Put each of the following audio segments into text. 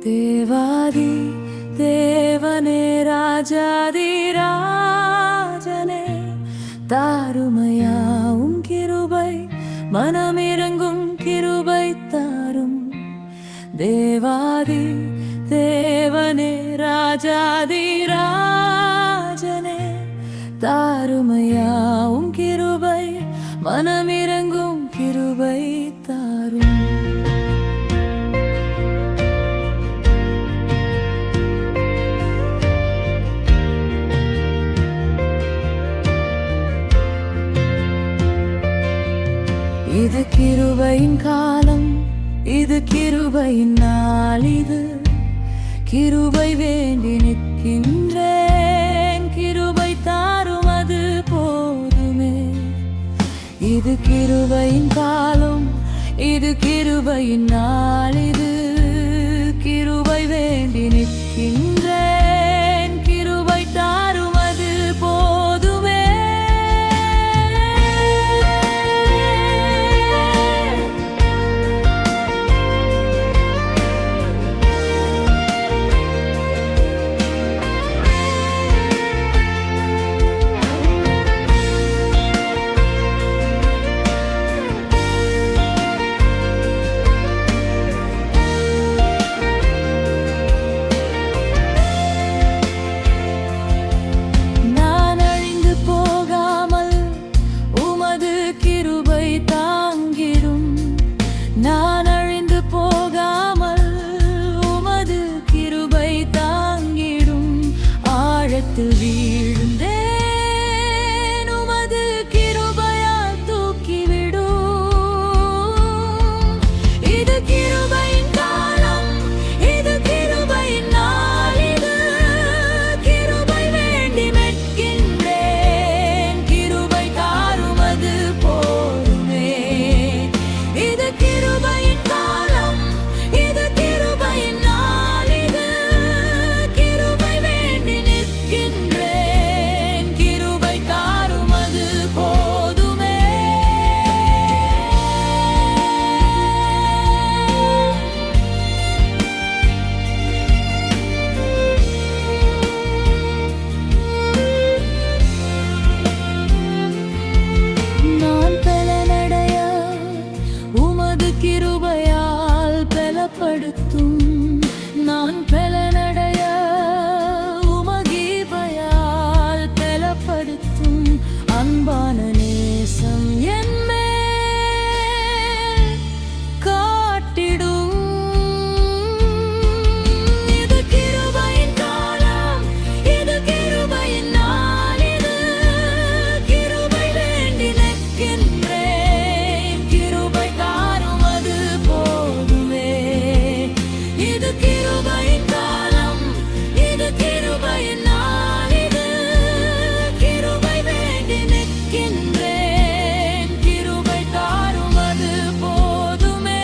தேவாதி தேவனே ராஜாதி ராஜனே தாருமையாவும் கிருபை மனமிரங்கும் கிருபை தாரும். தேவாதி தேவனே ராஜாதி ராஜனே தாருமையாவும் கிருபை மனமிரங்கும் கிருபை தாரும். இது கிருபையின் காலம், இது கிருபையின் நாள், இது கிருபை வேண்டி நிற்கின்றேன். கிருபை தாரும் அது போதுமே. இது கிருபையின் காலம், இது கிருபையின் நாள், இது கிருபை வேண்டி நிற்கின்றேன். கிருபை தாரும் அது போதுமே. நான் அழிந்து போகாமல் உமது கிருபை தாங்கிடும். ஆழத்தில் வீழ்ந்தேன், உமது கிருபையால் தூக்கிவிடும். இது கிருபையின் காலம், இது கிருபையின் நாள், இது கிருபை வேண்டி நிற்கின்றேன். கிருபை தாரும் அது போதுமே. இது கிருபையின் காலம், இது கிருபையின் நாள், இது கிருபை வேண்டி நிற்கின்றேன். கிருபை தாரும் அது போதுமே. நான் பலனடைய உமது கிருபையால் பலப்படுத்தும். நான் பலனடைய உமகிருபையால் பலப்படுத்தும். அன்பான நேசம் என் மேல் காட்டிடும். இது கிருபையின் காலம், இது கிருபையின் நாள், இது கிருபை வேண்டி நிற்கின்றேன். கிருபை தாரும் அது போதுமே. இது கிருபையின் காலம், இது கிருபையின் நாள், இது கிருபை வேண்டி நிற்கின்றேன். கிருபை தாரும் அது போதுமே.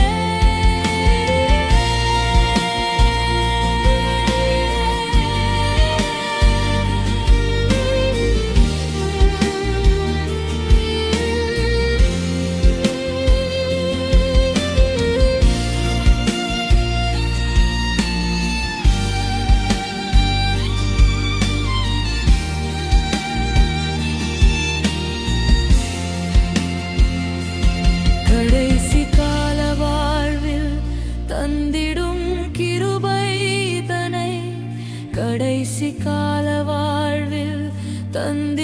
கடைசி கால வாழ்வில் தந்திடும் கிருபை தனை, கடைசி கால வாழ்வில் தந்திடும்